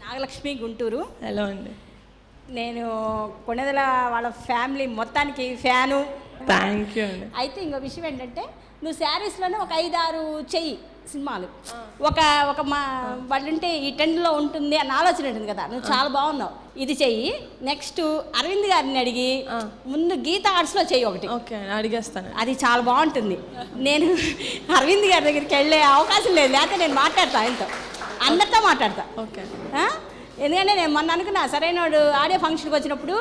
Nagalakshmi, Guntur. Hello అండి. నేను కొణిదెల వాళ్ళ ఫ్యామిలీ మొత్తానికి ఫ్యాను. థ్యాంక్ యూ అండి. అయితే ఇంకో విషయం ఏంటంటే, నువ్వు శారీస్లోనే ఒక 5-6 చెయ్యి సినిమాలు. ఒక ఒక మా వాళ్ళంటే ఈ ట్రెండ్లో ఉంటుంది అన్న ఆలోచన ఉంటుంది కదా, నువ్వు చాలా బాగున్నావు. ఇది చెయ్యి. నెక్స్ట్ అరవింద్ గారిని అడిగి ముందు గీత ఆర్ట్స్లో చెయ్యి ఒకటి. ఓకే, అడిగేస్తాను. అది చాలా బాగుంటుంది. నేను అరవింద్ గారి దగ్గరికి వెళ్ళే అవకాశం లేదు, లేకపోతే నేను మాట్లాడతా ఆయనతో, అందరితో మాట్లాడతా. ఓకే. ఎందుకంటే నేను మొన్న అనుకున్నా, సరైనోడు ఆడియో ఫంక్షన్కి వచ్చినప్పుడు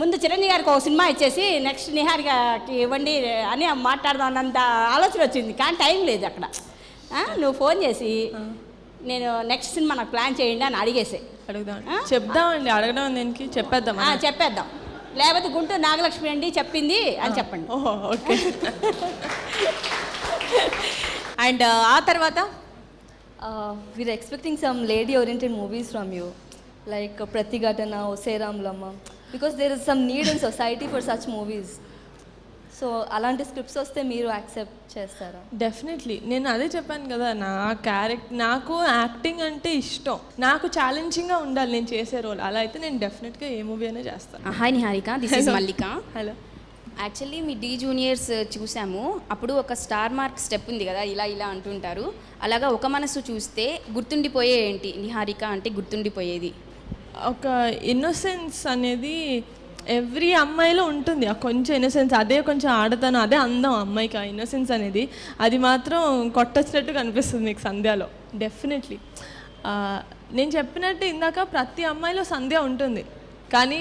ముందు చిరంజీవి గారికి ఒక సినిమా ఇచ్చేసి నెక్స్ట్ నిహారికకి ఇవ్వండి అని మాట్లాడదాం అన్నంత ఆలోచన వచ్చింది. కానీ టైం లేదు అక్కడ. నువ్వు ఫోన్ చేసి నేను నెక్స్ట్ సినిమా నాకు ప్లాన్ చేయండి అని అడిగేసే. అడుగుదాం, చెప్దామండి. అడగడం దేనికి, చెప్పేద్దాం. చెప్పేద్దాం. లేకపోతే గుంటూరు నాగలక్ష్మి అండి చెప్పింది అని చెప్పండి. ఓహో, ఓకే. అండ్ ఆ తర్వాత we're expecting some lady oriented movies from you, like Pratigatana, Oseramlama, because there is some need in society for such movies. So అలాంటి స్క్రిప్ట్స్ వస్తే మీరు యాక్సెప్ట్ చేస్తారా? డెఫినెట్లీ. నేను అదే చెప్పాను కదా, నాకు యాక్టింగ్ అంటే ఇష్టం. నాకు ఛాలెంజింగ్గా ఉండాలి నేను చేసే రోల్. అలా అయితే నేను డెఫినెట్గా ఏ మూవీ అయినా చేస్తాను. Hi Niharika, this is Mallika. Hello. Actually మీ డి జూనియర్స్ చూసాము, అప్పుడు ఒక స్టార్ మార్క్ స్టెప్ ఉంది కదా, ఇలా ఇలా అంటుంటారు. అలాగా ఒక మనసు చూస్తే గుర్తుండిపోయే ఏంటి నిహారిక అంటే గుర్తుండిపోయేది? ఒక ఇన్నోసెన్స్ అనేది ఎవ్రీ అమ్మాయిలో ఉంటుంది. ఆ కొంచెం ఇన్నోసెన్స్, అదే కొంచెం ఆడతాను, అదే అందం అమ్మాయికి. ఆ ఇన్నోసెన్స్ అనేది అది మాత్రం కొట్టొచ్చినట్టు కనిపిస్తుంది మీకు సంధ్యలో. డెఫినెట్లీ నేను చెప్పినట్టు ఇందాక ప్రతి అమ్మాయిలో సంధ్య ఉంటుంది. కానీ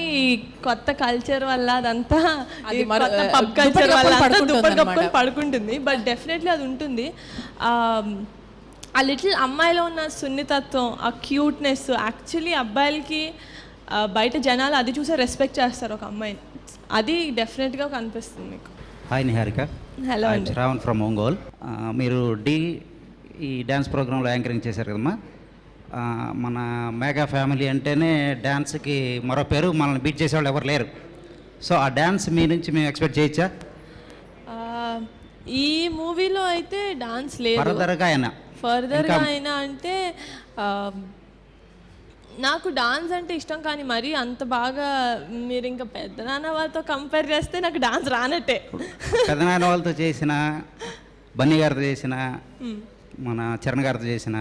కొత్త కల్చర్ వల్ల అదంతా పబ్ కల్చర్ వల్ల దుప్పటి కప్పుకొని పడుకుంటుంది. బట్ డెఫినెట్లీ అది ఉంటుంది. ఆ లిటిల్ అమ్మాయిలో ఉన్న సున్నితత్వం, ఆ క్యూట్నెస్ యాక్చువల్లీ అబ్బాయిలకి బయట జనాలు అది చూసే రెస్పెక్ట్ చేస్తారు ఒక అమ్మాయిని. అది డెఫినెట్గా కనిపిస్తుంది మీకు. హాయ్ నిహారిక. హలో అండి. రావణ్ ఫ్రమ్ ఒంగోల్. మీరు ఈ డ్యాన్స్ ప్రోగ్రాంలో యాంకరింగ్ చేశారు కదమ్మా. మన మెగా ఫ్యామిలీ అంటేనే డ్యాన్స్కి మరో పేరు, మనల్ని బీట్ చేసేవాళ్ళు ఎవరు లేరు. సో ఆ డ్యాన్స్ మీ నుంచి మేము ఎక్స్పెక్ట్ చేయొచ్చా? ఈ మూవీలో అయితే డాన్స్ లేదు. ఫర్దర్గా అయినా అంటే నాకు డాన్స్ అంటే ఇష్టం, కానీ మరీ అంత బాగా మీరు ఇంకా పెద్దనాన్న వాళ్ళతో కంపేర్ చేస్తే నాకు డాన్స్ రానట్టే. పెద్దనాన్న వాళ్ళతో చేసిన, బన్నీ గారితో చేసిన, మన చరణ్ గారితో చేసిన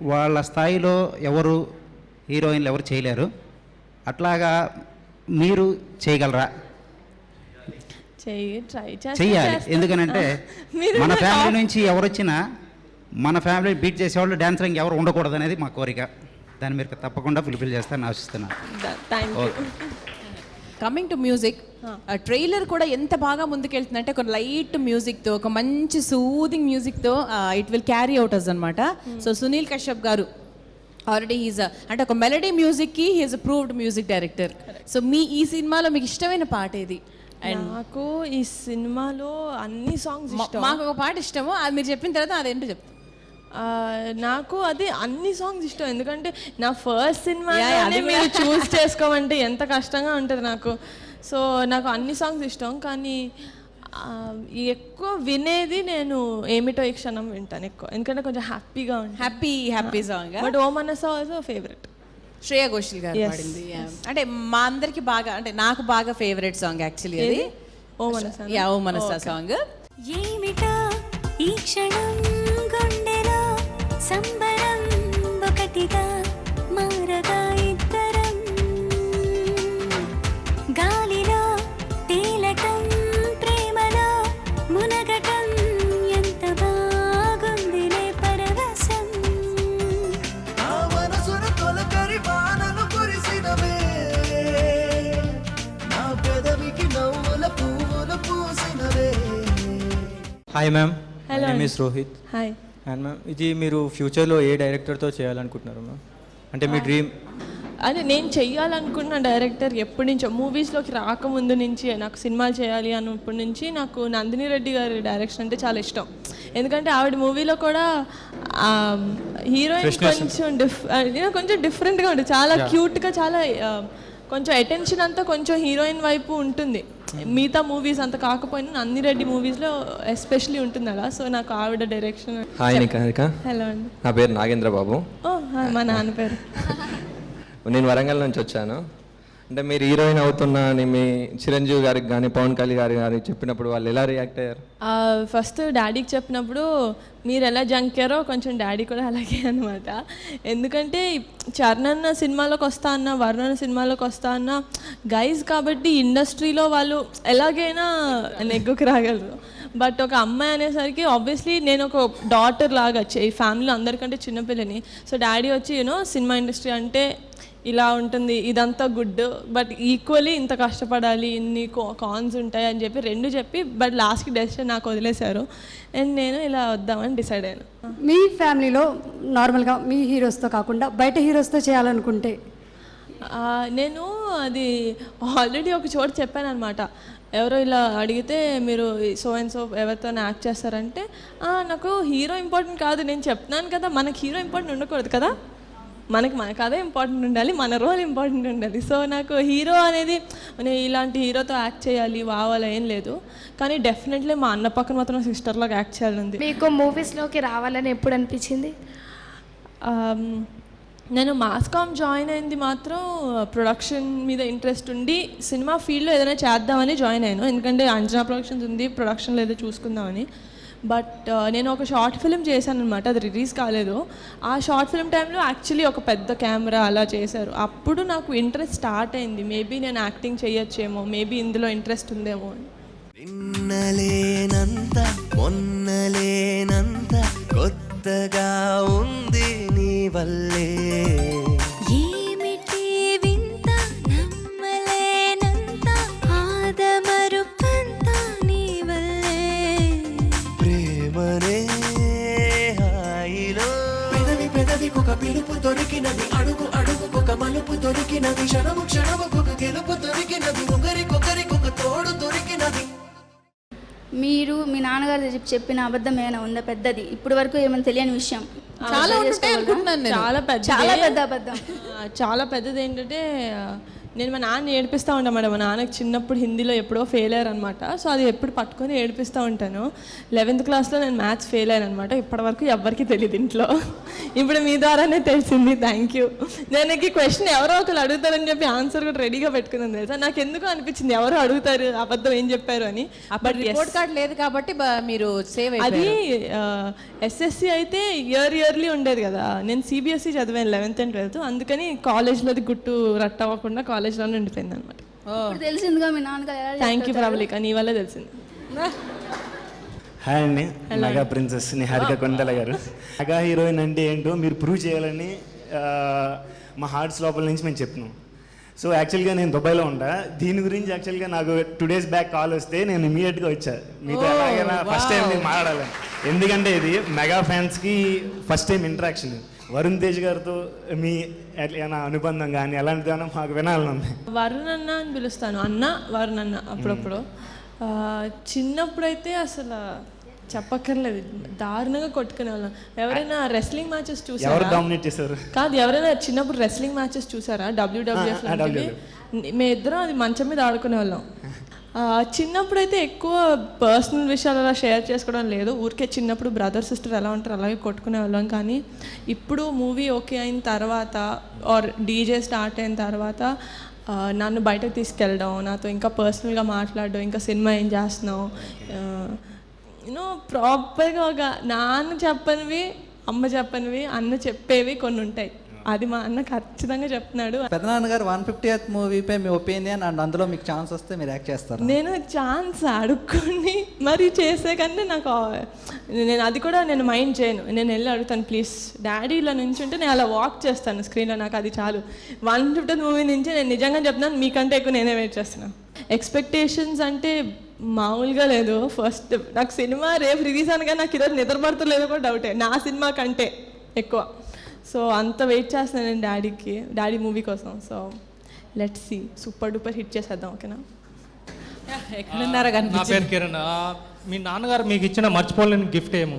వాళ్ళ స్థాయిలో ఎవరు హీరోయిన్లు ఎవరు చేయలేరు. అట్లాగా మీరు చేయగలరా? చెయ్యాలి. ఎందుకనంటే మన ఫ్యామిలీ నుంచి ఎవరు వచ్చినా మన ఫ్యామిలీ బీట్ చేసేవాళ్ళు డాన్సరింగ్ ఎవరు ఉండకూడదు అనేది మా కోరిక. దాన్ని మీరు తప్పకుండా ఫుల్ఫిల్ చేస్తారని ఆశిస్తున్నాను. కమింగ్ టు మ్యూజిక్, ట్రైలర్ కూడా ఎంత బాగా ముందుకెళ్తుందంటే ఒక లైట్ మ్యూజిక్తో, ఒక మంచి సూదింగ్ మ్యూజిక్తో it will carry out us అనమాట. సో సునీల్ కశ్యప్ గారు ఆల్రెడీ హీజ్ అంటే ఒక మెలడీ మ్యూజిక్కి హీఈస్ అ ప్రూవ్డ్ మ్యూజిక్ డైరెక్టర్. సో ఈ సినిమాలో మీకు ఇష్టమైన పాట ఏది? నాకు ఈ సినిమాలో అన్ని సాంగ్స్ ఇష్టం. మాకు ఒక పాట ఇష్టము, అది మీరు చెప్పిన తర్వాత అదేంటో చెప్తాను. నాకు అది అన్ని సాంగ్స్ ఇష్టం. ఎందుకంటే నా ఫస్ట్ సినిమా మీరు చూస్ చేసుకోమంటే ఎంత కష్టంగా ఉంటుంది నాకు. సో నాకు అన్ని సాంగ్స్ ఇష్టం, కానీ ఎక్కువ వినేది నేను ఏమిటో ఈ క్షణం వింటాను ఎక్కువ, ఎందుకంటే కొంచెం హ్యాపీగా ఉంటుంది. Happy song. బట్ ఓ మనస ఆల్సో ఫేవరెట్. శ్రేయా ఘోషల్ గారు పాడింది. అంటే మా అందరికి బాగా, అంటే నాకు బాగా ఫేవరెట్ సాంగ్ యాక్చువల్లీ అది ఓ మనస. ఓ మనస సాంగ్. ఏమిటో ఈ క్షణం గుండెలో సంబరం ఒకటిగా మారగా ఇద్దరం, గాలిలో తేలటం ప్రేమలో మునగటం ఎంత బాగుందిలే పరవశం. Hi ma'am, hello. My name is Rohit. Hi. And ma'am, ఇది మీరు ఫ్యూచర్లో ఏ డైరెక్టర్తో చేయాలనుకుంటున్నారు మ్యామ్? అంటే మీ డ్రీమ్? అదే నేను చెయ్యాలనుకున్న డైరెక్టర్ ఎప్పటి నుంచో, మూవీస్లోకి రాకముందు నుంచి నాకు సినిమాలు చేయాలి అన్నప్పటి నుంచి నాకు నందిని రెడ్డి గారి డైరెక్షన్ అంటే చాలా ఇష్టం. ఎందుకంటే ఆవిడ మూవీలో కూడా హీరోయిన్ కొంచెం డిఫరెంట్గా ఉంటుంది, చాలా క్యూట్గా, చాలా కొంచెం అటెన్షన్ అంతా కొంచెం హీరోయిన్ వైపు ఉంటుంది. మిగతా మూవీస్ అంత కాకపోయినా నంది రెడ్డి మూవీస్లో ఎస్పెషలీ ఉంటుంది అలా. సో నాకు ఆవిడ డైరెక్షన్. హాయ్ నిహారిక, హలో అండి, నా పేరు నాగేంద్ర బాబు. ఓ హాయ్, మా నాన్న పేరు. నేను వరంగల్ నుంచి వచ్చాను. అంటే మీరు హీరోయిన్ అవుతున్నా అని మీ చిరంజీవి గారికి కానీ పవన్ కళ్యాణ్ గారికి చెప్పినప్పుడు వాళ్ళు ఎలా రియాక్ట్ అయ్యారు? ఫస్ట్ డాడీకి చెప్పినప్పుడు మీరు ఎలా జంకారో కొంచెం డాడీ కూడా అలాగే అనమాట. ఎందుకంటే చరణ్ సినిమాలోకి వస్తా అన్న, వరుణ్ సినిమాలోకి వస్తా అన్న గైజ్ కాబట్టి ఇండస్ట్రీలో వాళ్ళు ఎలాగైనా నెగ్గుకు రాగలరు. బట్ ఒక అమ్మాయి అనేసరికి ఆబ్వియస్లీ నేను ఒక డాటర్ లాగా ఈ ఫ్యామిలీలో అందరికంటే చిన్నపిల్లని. సో డాడీ వచ్చి సినిమా ఇండస్ట్రీ అంటే ఇలా ఉంటుంది, ఇదంతా గుడ్, బట్ ఈక్వల్లీ ఇంత కష్టపడాలి, ఇన్ని కాన్స్ ఉంటాయి అని చెప్పి రెండు చెప్పి బట్ లాస్ట్కి డెసిషన్ నాకు వదిలేశారు. అండ్ నేను ఇలా వద్దామని డిసైడ్ అయ్యాను. మీ ఫ్యామిలీలో నార్మల్గా మీ హీరోస్తో కాకుండా బయట హీరోస్తో చేయాలనుకుంటే? నేను అది ఆల్రెడీ ఒక చోట చెప్పాను అనమాట. ఎవరో ఇలా అడిగితే మీరు సో అండ్ సో ఎవరితో యాక్ట్ చేస్తారంటే నాకు హీరో ఇంపార్టెంట్ కాదు, నేను చెప్తున్నాను కదా, మనకి హీరో ఇంపార్టెంట్ ఉండకూడదు కదా, మనకు అదే ఇంపార్టెంట్ ఉండాలి, మన రోల్ ఇంపార్టెంట్ ఉండాలి. సో నాకు హీరో అనేది నేను ఇలాంటి హీరోతో యాక్ట్ చేయాలి వావాలా ఏం లేదు, కానీ డెఫినెట్లీ మా అన్న పక్కన మాత్రం సిస్టర్లాగా యాక్ట్ చేయాలని ఉంది. మీకు మూవీస్లోకి రావాలని ఎప్పుడు అనిపించింది? నేను మాస్కామ్ జాయిన్ అయింది మాత్రం ప్రొడక్షన్ మీద ఇంట్రెస్ట్ ఉండి సినిమా ఫీల్డ్లో ఏదైనా చేద్దామని జాయిన్ అయ్యాను. ఎందుకంటే అంజనా ప్రొడక్షన్స్ ఉంది, ప్రొడక్షన్లో ఏదో చూసుకుందామని. బట్ నేను ఒక షార్ట్ ఫిల్మ్ చేశాను అనమాట, అది రిలీజ్ కాలేదు. ఆ షార్ట్ ఫిల్మ్ టైంలో యాక్చువల్లీ ఒక పెద్ద కెమెరా అలా చేశారు. అప్పుడు నాకు ఇంట్రెస్ట్ స్టార్ట్ అయింది, మేబీ నేను యాక్టింగ్ చేయొచ్చేమో, మేబీ ఇందులో ఇంట్రెస్ట్ ఉందేమో అని. నిన్నలేనంత మొన్నలేనంత కొత్తగా ఉంది నీ వల్లే, ఏమిటి వింత నమ్మలేనంత ఆదమరుపంత నీ వల్లే, ప్రేమనే హాయిలో పెదవి పెదవికొక పిలుపు దొరికినది, అడుగు అడుగుకొక మలుపు దొరికినది, క్షణము క్షణముకొక గెలుపు దొరికినది, ఒకరికొకరికొక తోడు దొరికినది. మీరు మీ నాన్నగారు చెప్పిన అబద్ధం ఏమైనా ఉందా పెద్దది, ఇప్పటి వరకు ఏమైనా తెలియని విషయం? చాలా ఉంటాయి అనుకుంటున్నాను నేను. చాలా పెద్ద అబద్ధం. చాలా పెద్దది ఏంటంటే నేను మా నాన్న ఏడిపిస్తూ ఉంటాను మేడం. మా నాన్నకి చిన్నప్పుడు హిందీలో ఎప్పుడో ఫెయిల్ అయ్యారు అనమాట. సో అది ఎప్పుడు పట్టుకొని ఏడిపిస్తూ ఉంటాను. 11th క్లాస్లో నేను మ్యాథ్స్ ఫెయిల్ అయ్యాను అనమాట. ఇప్పటివరకు ఎవరికి తెలియదు ఇంట్లో, ఇప్పుడు మీ ద్వారానే తెలిసింది. Thank you. నేను ఈ క్వశ్చన్ ఎవరో ఒకరు అడుగుతారని చెప్పి ఆన్సర్ కూడా రెడీగా పెట్టుకున్నాను తెలుసా. నాకు ఎందుకు అనిపించింది ఎవరో అడుగుతారు అబద్ధం ఏం చెప్పారు అని. బట్ రిపోర్ట్ కార్డ్ లేదు కాబట్టి మీరు సేవ్ అది ఎస్ఎస్సి అయితే ఇయర్లీ ఉండేది కదా, నేను సిబిఎస్ఈ చదివాను 11th and 12th, అందుకని కాలేజ్లోది గుట్టు రట్ అవ్వకుండా కాలేజ్లోనే ఉండిపోయింది అనమాట. ఇప్పుడు తెలిసిందిగా మీ నాన్నగారు ఎలా థ్యాంక్ యూ ప్రబలిక, నీ వల్లే తెలిసింది. హాయ్ అండి, మెగా ప్రిన్సెస్ నిహారిక కొండల గారు. మెగా హీరోయిన్ అంటే ఏంటో మీరు ప్రూవ్ చేయాలని మా హార్ట్స్ లోపల నుంచి మేము చెప్తున్నాం. సో యాక్చువల్గా నేను దుబాయ్లో ఉంటా. దీని గురించి యాక్చువల్గా నాకు 2 days బ్యాక్ కాల్ వస్తే నేను ఇమీడియట్గా వచ్చా. మీతో ఎలాగైనా ఫస్ట్ టైం నేను మాట్లాడాలి, ఎందుకంటే ఇది మెగా ఫ్యాన్స్కి first time interaction. Varun Tej గారితో మీ ఏమైనా అనుబంధం కానీ ఎలాంటిదైనా మాకు వినాలని ఉంది. వరుణ్ అన్న అని పిలుస్తాను, అన్న వరుణ్ అన్న. అప్పుడప్పుడు చిన్నప్పుడైతే అసలు చెప్పక్కర్లేదు, దారుణంగా కొట్టుకునే వాళ్ళం. ఎవరైనా రెస్లింగ్ మ్యాచెస్ చూసారా? డామినేట్ చేశారు కాదు, ఎవరైనా చిన్నప్పుడు రెస్లింగ్ మ్యాచెస్ చూసారా? WWF మేము ఇద్దరం అది మంచం మీద ఆడుకునే వాళ్ళం. చిన్నప్పుడు అయితే ఎక్కువ పర్సనల్ విషయాలు అలా షేర్ చేసుకోవడం లేదు, ఊరికే చిన్నప్పుడు బ్రదర్ సిస్టర్ ఎలా ఉంటారు అలాగే కొట్టుకునే వాళ్ళం. కానీ ఇప్పుడు మూవీ ఓకే అయిన తర్వాత ఆర్ డీజే స్టార్ట్ అయిన తర్వాత నన్ను బయటకు తీసుకెళ్ళడం, నాతో ఇంకా పర్సనల్గా మాట్లాడడం, ఇంకా సినిమా ఏం చేస్తున్నావు, ప్రాపర్గా ఒక నాన్న చెప్పనివి, అమ్మ చెప్పనివి, అన్న చెప్పేవి కొన్ని ఉంటాయి. అది మా అన్న ఖచ్చితంగా చెప్తున్నాడు. పెద్దనాన్నగారు 150th మూవీపై మీ ఒపీనియన్ అండ్ అందులో మీకు ఛాన్స్ వస్తే మీరు యాక్ట్ చేస్తారు? నేను ఛాన్స్ అడుక్కొని మరి చేసే కంటే నాకు నేను అది కూడా నేను మైండ్ చేయను. నేను వెళ్ళి అడుగుతాను, ప్లీజ్ డాడీ ఇలా నుంచి ఉంటే నేను అలా వాక్ చేస్తాను స్క్రీన్లో, నాకు అది చాలు. 150th మూవీ నుంచి నేను నిజంగా చెప్తున్నాను, మీకంటే ఎక్కువ నేనే వెయిట్ చేస్తున్నాను. ఎక్స్పెక్టేషన్స్ అంటే మామూలుగా లేదు. ఫస్ట్ నాకు సినిమా రేపు రిలీజ్ అనగా నాకు ఈరోజు నిద్రపడతలేదో కూడా డౌటే, నా సినిమా కంటే ఎక్కువ. సో అంత వెయిట్ చేస్తున్నాను నేను డాడీ మూవీ కోసం. So let's see, super duper hit చేసేద్దాం, ఓకేనా? నా పేరు కిరణ్. మీ నాన్నగారు మీకు ఇచ్చిన మర్చిపోలేని గిఫ్ట్ ఏమో?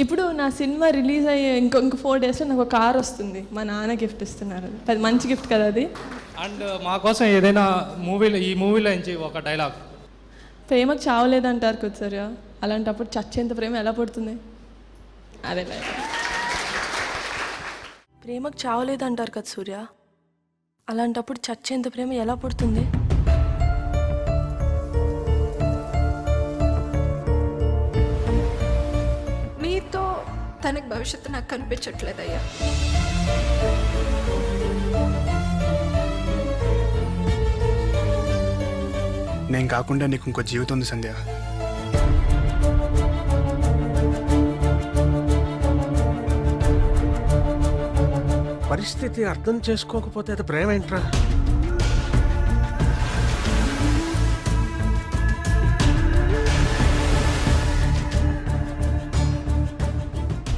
ఇప్పుడు నా సినిమా రిలీజ్ అయ్యే ఇంకో 4 daysలో నాకు ఒక కార్ వస్తుంది, మా నాన్న గిఫ్ట్ ఇస్తున్నారు. అది మంచి గిఫ్ట్ కదా అది. అండ్ మా కోసం ఏదైనా ఈ మూవీలో నుంచి ఒక డైలాగ్ ప్రేమకు చావలేదంటారు కదా సూర్య, అలాంటప్పుడు చచ్చేంత ప్రేమ ఎలా పుడుతుంది? అదే ప్రేమకు చావలేదంటారు కదా సూర్య, అలాంటప్పుడు చచ్చేంత ప్రేమ ఎలా పుడుతుంది? మీతో తనకి భవిష్యత్తు నాకు కనిపించట్లేదయ్యా. నేను కాకుండా నీకు ఇంకో జీవితం ఉంది సంధ్య. పరిస్థితి అర్థం చేసుకోకపోతే అది ప్రేమ ఏంట్రా?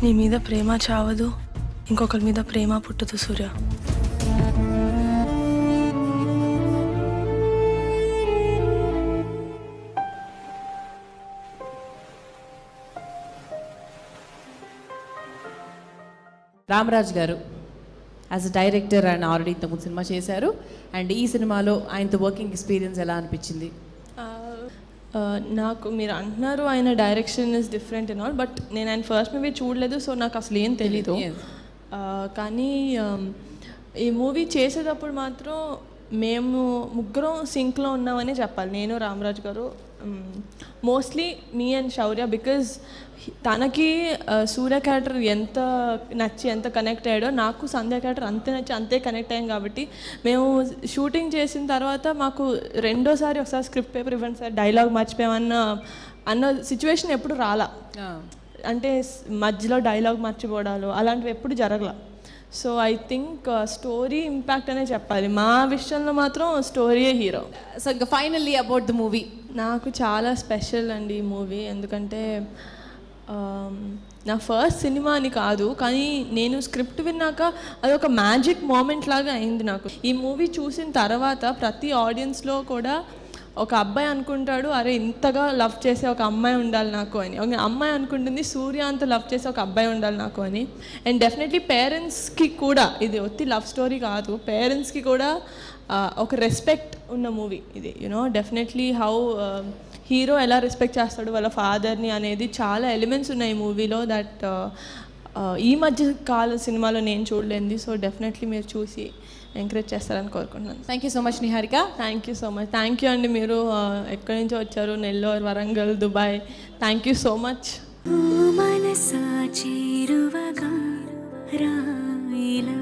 నీ మీద ప్రేమ చావదు, ఇంకొకరి మీద ప్రేమ పుట్టదు సూర్య. రామరాజ్ గారు as a director and already ఇంతకుముందు సినిమా చేశారు, అండ్ ఈ సినిమాలో ఆయనతో వర్కింగ్ ఎక్స్పీరియన్స్ ఎలా అనిపించింది? నాకు మీరు అంటున్నారు ఆయన direction is different and all, but నేను ఆయన ఫస్ట్ మూవీ చూడలేదు, సో నాకు అసలు ఏం తెలీదు. కానీ ఈ మూవీ చేసేటప్పుడు మాత్రం మేము ముగ్గురం సింక్లో ఉన్నామని చెప్పాలి. నేను, రామరాజ్ గారు, mostly me and Shaurya, because తనకి సూర్య క్యారెక్టర్ ఎంత నచ్చి ఎంత కనెక్ట్ అయ్యాడో నాకు సంధ్య క్యారెక్టర్ అంతే నచ్చి అంతే కనెక్ట్ అయ్యాం. కాబట్టి మేము షూటింగ్ చేసిన తర్వాత మాకు రెండోసారి ఒకసారి స్క్రిప్ట్ పేపర్ ఇవ్వండి సార్, డైలాగ్ మర్చిపోయామన్న సిచ్యువేషన్ ఎప్పుడు రాలా. అంటే మధ్యలో డైలాగ్ మర్చిపోవడాలు అలాంటివి ఎప్పుడు జరగల. So I think story impact అనే చెప్పాలి. మా విషయంలో మాత్రం స్టోరీయే హీరో. సో ఇంకా ఫైనల్లీ అబౌట్ ద మూవీ, నాకు చాలా స్పెషల్ అండి ఈ మూవీ. ఎందుకంటే నా ఫస్ట్ సినిమా అని కాదు, కానీ నేను స్క్రిప్ట్ విన్నాక అదొక మ్యాజిక్ మూమెంట్ లాగా అయింది నాకు. ఈ మూవీ చూసిన తర్వాత ప్రతి ఆడియన్స్లో కూడా ఒక అబ్బాయి అనుకుంటాడు, అరే ఇంతగా లవ్ చేసే ఒక అమ్మాయి ఉండాలి నాకు అని. ఒక అమ్మాయి అనుకుంటుంది, సూర్య అంత లవ్ చేసే ఒక అబ్బాయి ఉండాలి నాకు అని. అండ్ డెఫినెట్లీ పేరెంట్స్కి కూడా ఇది ఒత్తి లవ్ స్టోరీ కాదు, పేరెంట్స్కి కూడా ఒక రెస్పెక్ట్ ఉన్న మూవీ ఇది. యూనో డెఫినెట్లీ హౌ హీరో ఎలా రెస్పెక్ట్ చేస్తాడు వాళ్ళ ఫాదర్ని అనేది చాలా ఎలిమెంట్స్ ఉన్నాయి ఈ మూవీలో దట్ ఈ మధ్య కాల సినిమాలో నేను చూడలేంది. సో డెఫినెట్లీ మీరు చూసి ఎంకరేజ్ చేస్తారని కోరుకుంటున్నాను. Thank you so much Niharika. Thank you so much. Thank you అండి. మీరు ఎక్కడి నుంచో వచ్చారు, Nellore, Warangal, Dubai. Thank you so much. మనసా చేరువగా రాయిలా